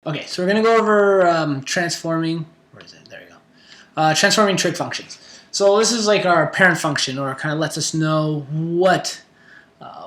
Okay, so we're going to go over transforming, where is it? There you go. Transforming trig functions. So this is like our parent function, or kind of lets us know what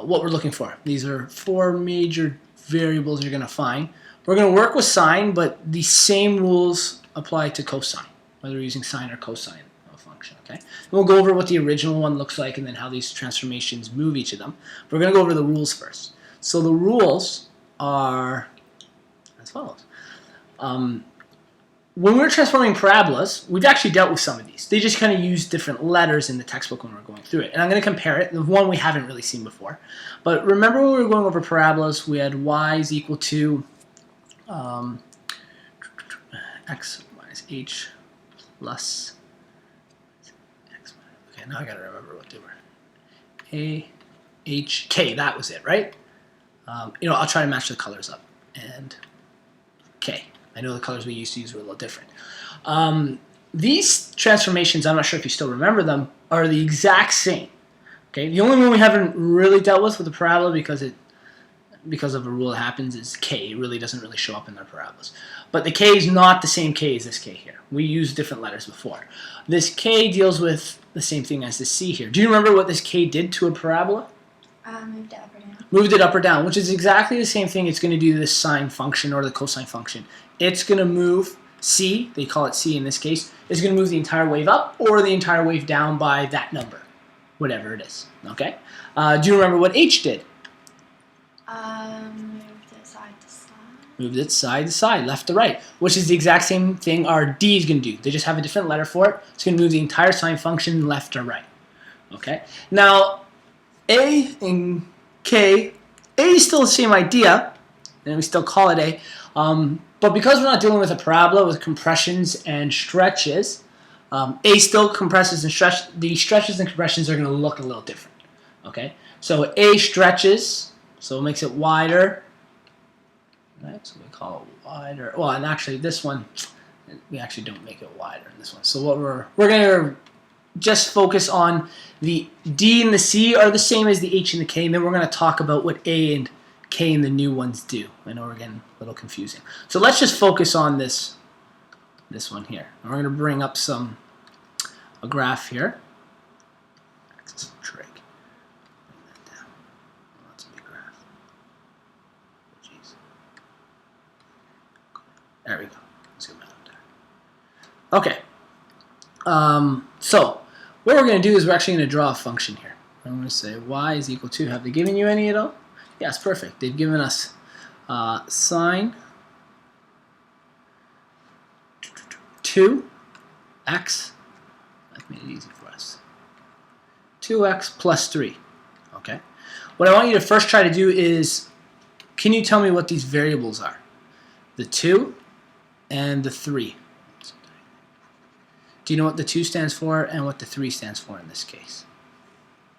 we're looking for. These are four major variables you're going to find. We're going to work with sine, but the same rules apply to cosine, whether we're using sine or cosine of a function. Okay, and we'll go over what the original one looks like and then how these transformations move each of them. But we're going to go over the rules first. So the rules are as follows. When we're transforming parabolas, we've actually dealt with some of these. They just kind of use different letters in the textbook when we're going through it. And I'm going to compare it, the one we haven't really seen before. But remember when we were going over parabolas, we had y is equal to x minus h plus x minus, okay, now I got to remember what they were. A, h, k, that was it, right? I'll try to match the colors up. And k. I know the colors we used to use were a little different. These transformations, I'm not sure if you still remember them, are the exact same. Okay, the only one we haven't really dealt with the parabola because of a rule that happens is k. It really doesn't really show up in their parabolas. But the k is not the same k as this k here. We used different letters before. This k deals with the same thing as the c here. Do you remember what this k did to a parabola? Moved it up or down. Moved it up or down, which is exactly the same thing it's going to do to this sine function or the cosine function. It's going to move c, they call it c in this case, is going to move the entire wave up or the entire wave down by that number, whatever it is. Okay? Do you remember what h did? Moved it side to side. Moved it side to side, left to right, which is the exact same thing our d is going to do. They just have a different letter for it. It's going to move the entire sine function left to right. Okay? Now, a and k, a is still the same idea, and we still call it a, but because we're not dealing with a parabola with compressions and stretches, a still compresses and stretches. The stretches and compressions are going to look a little different. Okay, so a stretches, so it makes it wider. Right, so we call it wider. Well, and actually this one, we actually don't make it wider in this one. So what we're going to just focus on the D and the C are the same as the H and the K, and then we're going to talk about what A and K and the new ones do. I know we're getting a little confusing. So let's just focus on this one here. And we're going to bring up a graph here. Axis of Trig. Bring that down. Oh, that's a big graph. Oh, jeez. There we go. Zoom out there. Okay. So what we're going to do is we're actually going to draw a function here. I'm going to say y is equal to, have they given you any at all? Yes, perfect. They've given us sine 2x, that made it easy for us, 2x plus 3. Okay. What I want you to first try to do is, can you tell me what these variables are? The 2 and the 3. Do you know what the 2 stands for and what the 3 stands for in this case?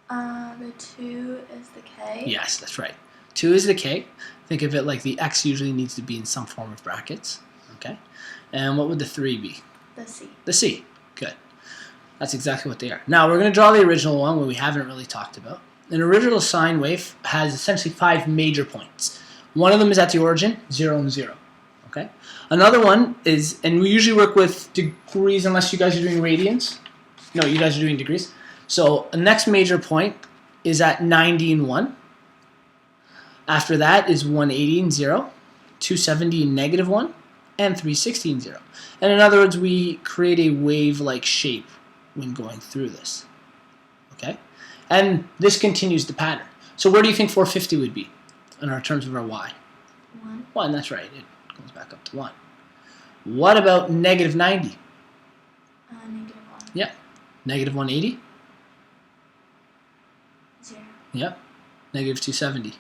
The 2 is the k. Yes, that's right. 2 is the k. Think of it like the x usually needs to be in some form of brackets. Okay. And what would the 3 be? The c. The c. Good. That's exactly what they are. Now we're going to draw the original one, what we haven't really talked about. An original sine wave has essentially 5 major points. One of them is at the origin, 0 and 0. Okay. Another one is, and we usually work with degrees unless you guys are doing radians. No, you guys are doing degrees. So the next major point is at 90 and 1. After that is 180 and 0, 270 and negative 1, and 360 and 0. And in other words, we create a wave-like shape when going through this. Okay? And this continues the pattern. So where do you think 450 would be in our terms of our y? 1. 1, that's right. It goes back up to 1. What about negative 90? Negative 1. Yeah. Negative 180? 0. Yep. Negative 270?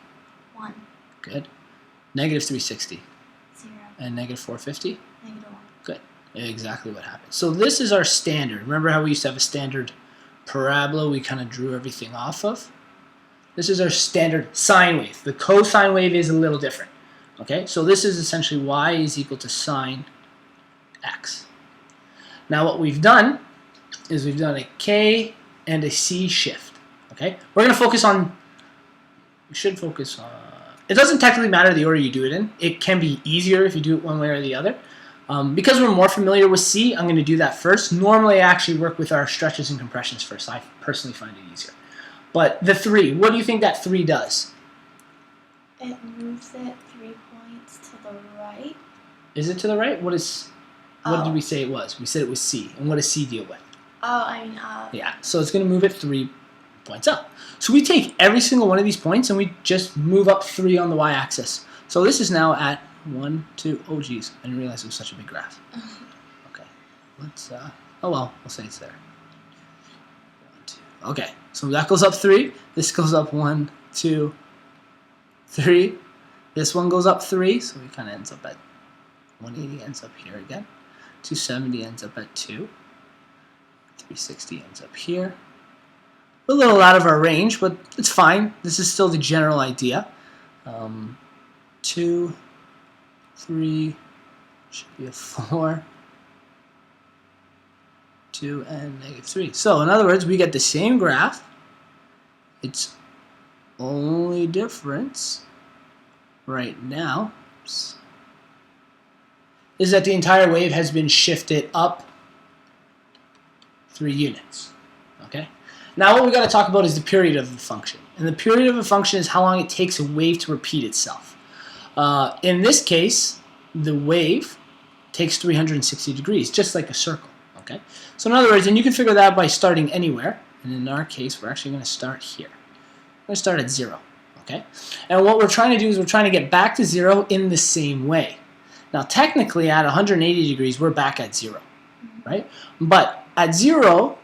1. Good. Negative 360? 0. And negative 450? Negative 1. Good. Exactly what happens. So this is our standard. Remember how we used to have a standard parabola we kind of drew everything off of? This is our standard sine wave. The cosine wave is a little different. Okay, so this is essentially y is equal to sine x. Now what we've done is we've done a k and a c shift. Okay, we're going to focus on, we should focus on, it doesn't technically matter the order you do it in. It can be easier if you do it one way or the other. Because we're more familiar with C, I'm going to do that first. Normally, I actually work with our stretches and compressions first. I personally find it easier. But the 3, what do you think that 3 does? It moves it 3 points to the right. Is it to the right? What did we say it was? We said it was C. And what does C deal with? Oh, I mean up. Yeah, so it's going to move it 3 points up. So we take every single one of these points and we just move up 3 on the y-axis. So this is now at 1, 2, oh geez, I didn't realize it was such a big graph. Okay, let's, oh well, we'll say it's there. 1, 2, okay, so that goes up 3, this goes up 1, 2, 3, this one goes up 3, so it kind of ends up at 180 ends up here again, 270 ends up at 2, 360 ends up here. A little out of our range, but it's fine. This is still the general idea. 2, 3, should be a 4, 2, and -3. So in other words, we get the same graph. Its only difference right now is that the entire wave has been shifted up 3 units. Okay? Now what we got to talk about is the period of the function. And the period of a function is how long it takes a wave to repeat itself. In this case, the wave takes 360 degrees, just like a circle. Okay? So in other words, and you can figure that out by starting anywhere. And in our case, we're actually going to start here. We're going to start at 0. Okay? And what we're trying to do is we're trying to get back to 0 in the same way. Now technically at 180 degrees, we're back at 0. Right? But at 0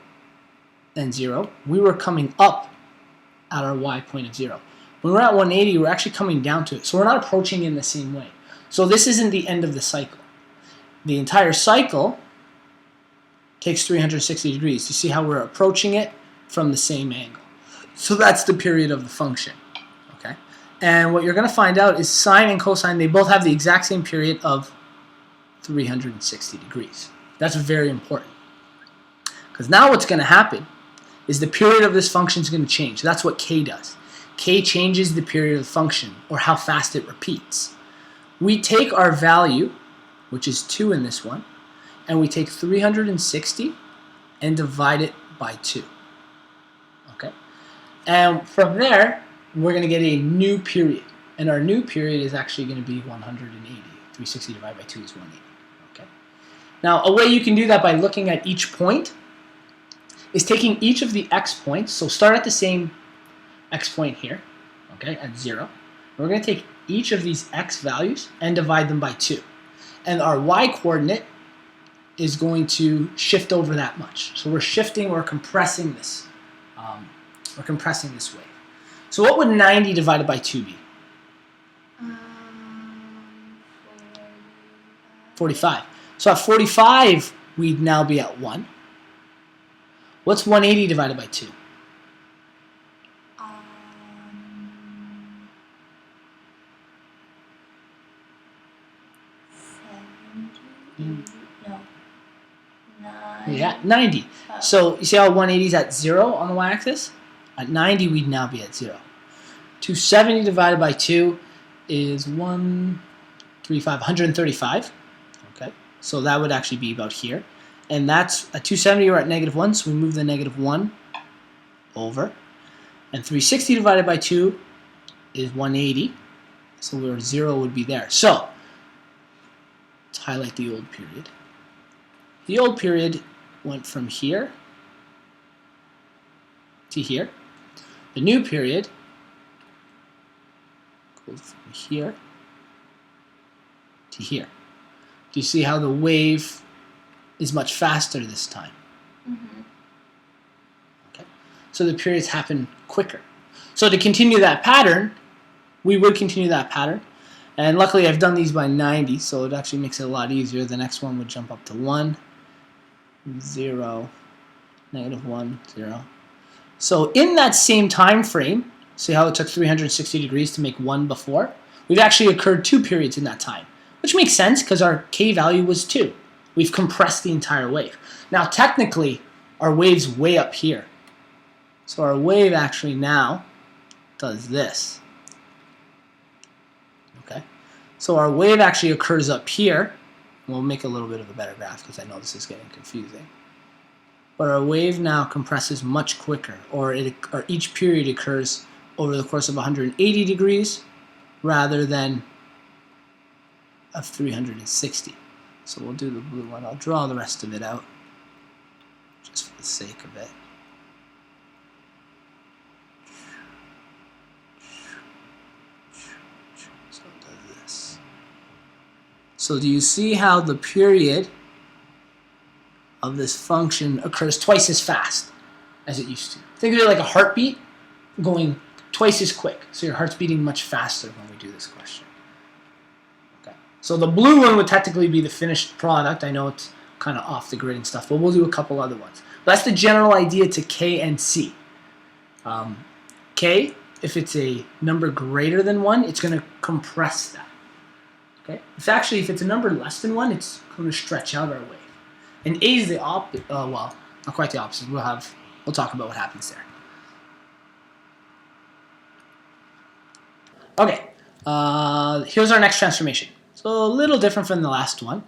and 0, we were coming up at our y point of 0. When we're at 180, we're actually coming down to it. So we're not approaching in the same way. So this isn't the end of the cycle. The entire cycle takes 360 degrees. You see how we're approaching it from the same angle. So that's the period of the function. Okay? And what you're going to find out is sine and cosine, they both have the exact same period of 360 degrees. That's very important. Because now what's going to happen is the period of this function is going to change. That's what k does. K changes the period of the function, or how fast it repeats. We take our value, which is 2 in this one, and we take 360 and divide it by 2. Okay? And from there, we're going to get a new period. And our new period is actually going to be 180. 360 divided by 2 is 180. Okay? Now, a way you can do that by looking at each point is taking each of the x points, so start at the same x point here, okay, at 0. And we're going to take each of these x values and divide them by 2. And our y coordinate is going to shift over that much. So we're shifting, we're compressing this. Wave. So what would 90 divided by 2 be? 45. So at 45, we'd now be at 1. What's 180 divided by 2? 70? No. 9. Yeah, 90. Oh. So you see how 180 is at 0 on the y-axis? At 90, we'd now be at 0. 270 divided by 2 is 135. Okay, so that would actually be about here. And that's at 270, we're at -1, so we move the -1 over. And 360 divided by 2 is 180, so where 0 would be there. So let's highlight the old period. The old period went from here to here. The new period goes from here to here. Do you see how the wave is much faster this time? Mm-hmm. Okay. So the periods happen quicker. So to continue that pattern, we would continue that pattern. And luckily I've done these by 90, so it actually makes it a lot easier. The next one would jump up to 1, 0, -1, 0. So in that same time frame, see how it took 360 degrees to make 1 before? We've actually occurred 2 periods in that time, which makes sense because our k value was 2. We've compressed the entire wave. Now technically, our wave's way up here. So our wave actually now does this. So our wave actually occurs up here. We'll make a little bit of a better graph because I know this is getting confusing. But our wave now compresses much quicker, or each period occurs over the course of 180 degrees rather than of 360. So we'll do the blue one. I'll draw the rest of it out just for the sake of it. So it does this. So do you see how the period of this function occurs twice as fast as it used to? Think of it like a heartbeat going twice as quick. So your heart's beating much faster when we do this question. Okay. So the blue one would technically be the finished product. I know it's kind of off the grid and stuff, but we'll do a couple other ones. But that's the general idea to K and C. K, if it's a number greater than 1, it's going to compress that. Okay. If it's a number less than 1, it's going to stretch out our wave. And A is the opposite. Well, not quite the opposite. We'll talk about what happens there. Okay. Here's our next transformation. So a little different from the last one.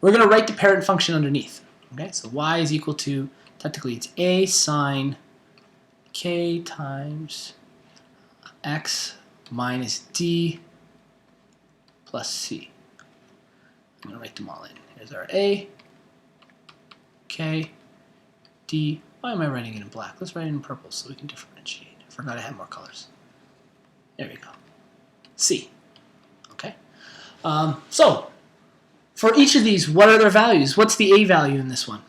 We're going to write the parent function underneath. Okay. So y is equal to, technically it's a sine k times x minus d plus c. I'm going to write them all in. Here's our a. K, D. Why am I writing it in black? Let's write it in purple so we can differentiate. I forgot I had more colors. There we go. C. Okay. So, for each of these, what are their values? What's the A value in this one?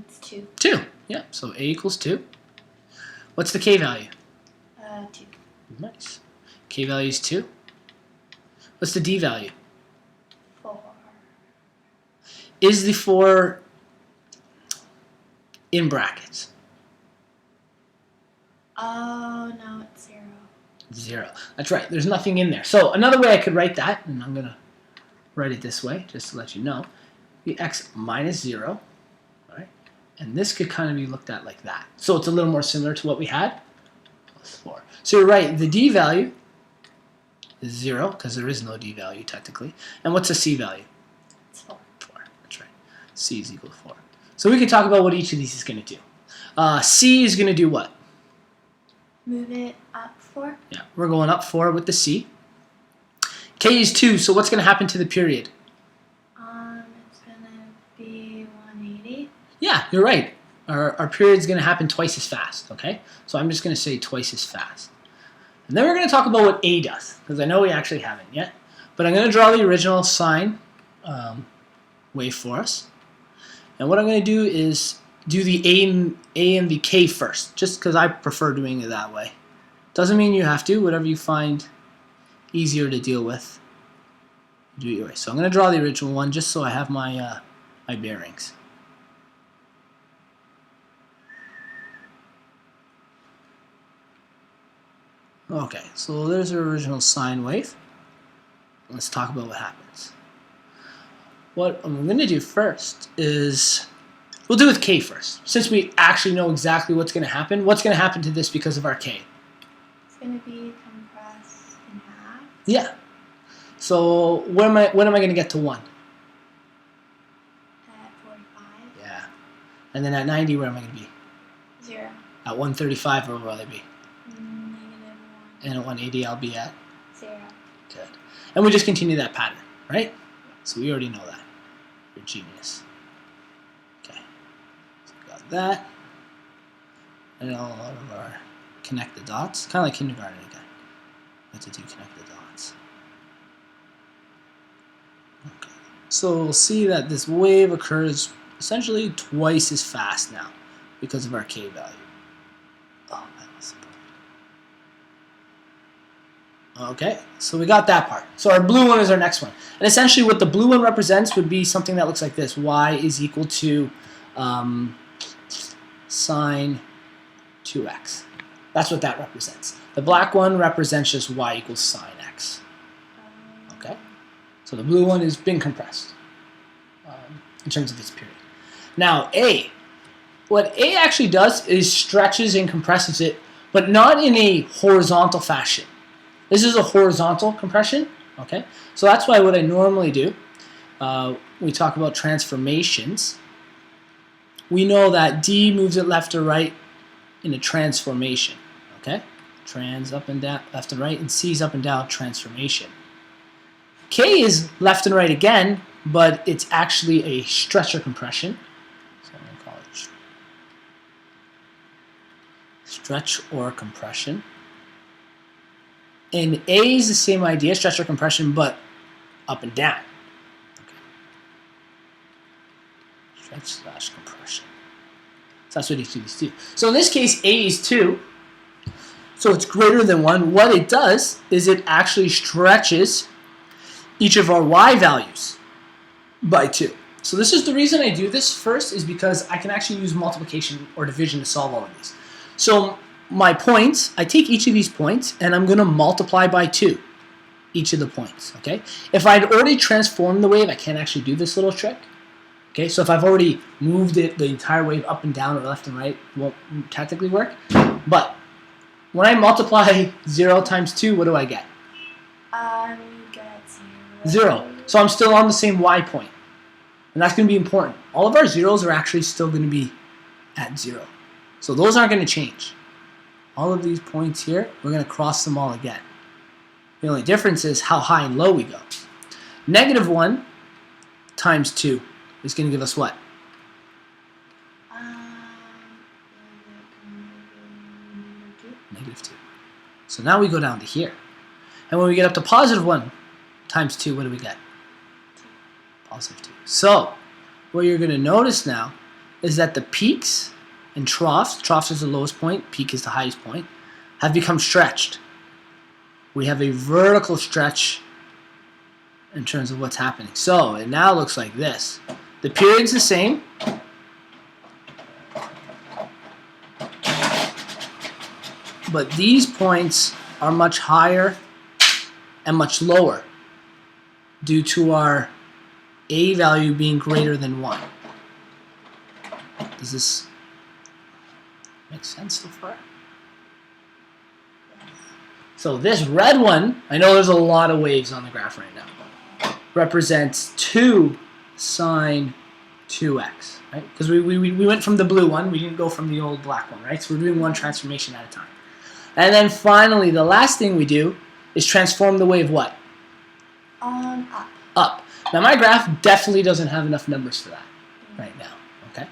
It's 2. 2. Yeah, so A equals 2. What's the K value? 2. Nice. K value is 2. What's the D value? 4. Is the 4 in brackets? Oh, no, it's 0. 0. That's right. There's nothing in there. So another way I could write that, and I'm going to write it this way just to let you know, be x minus 0. All right? And this could kind of be looked at like that. So it's a little more similar to what we had, plus 4. So you're right. The D value is 0 because there is no D value technically. And what's the C value? It's 4. 4. That's right. C is equal to 4. So we can talk about what each of these is going to do. C is going to do what? Move it up 4. Yeah, we're going up 4 with the C. K is 2, so what's going to happen to the period? It's going to be 180. Yeah, you're right. Our period is going to happen twice as fast, okay? So I'm just going to say twice as fast. And then we're going to talk about what A does, because I know we actually haven't yet. But I'm going to draw the original sine wave for us. And what I'm going to do is do the A and the K first, just because I prefer doing it that way. Doesn't mean you have to. Whatever you find easier to deal with, do it your way. So I'm going to draw the original one just so I have my my bearings. Okay, so there's our original sine wave. Let's talk about what happens. What I'm going to do first is, we'll do with K first. Since we actually know exactly what's going to happen, what's going to happen to this because of our K? It's going to be compressed in half. Yeah. So when am I going to get to 1? At 45. Yeah. And then at 90, where am I going to be? 0. At 135, where will I be? -1. And at 180, I'll be at? 0. Good. And we just continue that pattern, right? So we already know that. You're a genius. Okay. So we got that. And all of our connect the dots. Kind of like kindergarten again. We have to do connect the dots. Okay. So we'll see that this wave occurs essentially twice as fast now because of our K value. Oh, that was perfect. Okay, so we got that part. So our blue one is our next one. And essentially what the blue one represents would be something that looks like this. Y is equal to sine 2x. That's what that represents. The black one represents just y equals sine x. Okay? So the blue one has been compressed in terms of its period. Now A, what A actually does is stretches and compresses it, but not in a horizontal fashion. This is a horizontal compression, Okay, so that's why what I normally do, we talk about transformations. We know that D moves it left or right in a transformation. Okay, trans up and down, left and right, and C is up and down transformation. K is left and right again, but it's actually a stretch or compression. So I'm going to call it stretch or compression. And A is the same idea, stretch or compression, but up and down. Okay. Stretch / compression. So that's what each of these do. So in this case, A is 2. So it's greater than 1. What it does is it actually stretches each of our y values by 2. So this is the reason I do this first, is because I can actually use multiplication or division to solve all of these. So my points, I take each of these points and I'm going to multiply by 2 each of the points. Okay. If I'd already transformed the wave, I can't actually do this little trick. Okay, so if I've already moved it, the entire wave up and down or left and right, it won't technically work. But when I multiply 0 times 2, what do I get? You get 0. So I'm still on the same y point. And that's going to be important. All of our zeros are actually still going to be at 0. So those aren't going to change. All of these points here, we're going to cross them all again. The only difference is how high and low we go. -1 times 2 is going to give us what? -2. So now we go down to here. And when we get up to +1 times 2, what do we get? +2. So what you're going to notice now is that the peaks and troughs is the lowest point, peak is the highest point, have become stretched. We have a vertical stretch in terms of what's happening. So it now looks like this. The period's the same. But these points are much higher and much lower due to our A value being greater than 1. Does this make sense so far? So this red one, I know there's a lot of waves on the graph right now, represents 2 sine 2x, right? Because we went from the blue one, we didn't go from the old black one, right? So we're doing one transformation at a time. And then finally, the last thing we do is transform the wave what? Up. Up. Now my graph definitely doesn't have enough numbers for that right now, okay?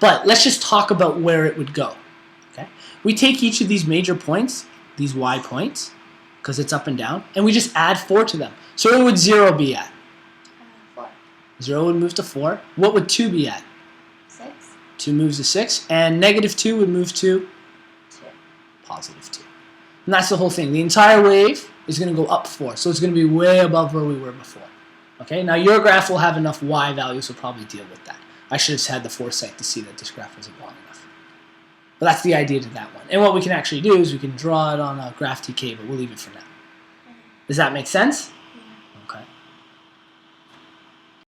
But let's just talk about where it would go, okay? We take each of these major points, these y points, because it's up and down, and we just add 4 to them. So where would 0 be at? 4. 0 would move to 4. What would 2 be at? 6. 2 moves to 6. And -2 would move to 2. +2. And that's the whole thing. The entire wave is going to go up 4. So it's going to be way above where we were before. Okay, now your graph will have enough y values to probably deal with that. I should have had the foresight to see that this graph wasn't long enough. But that's the idea to that one. And what we can actually do is we can draw it on a graph TK, but we'll leave it for now. Does that make sense?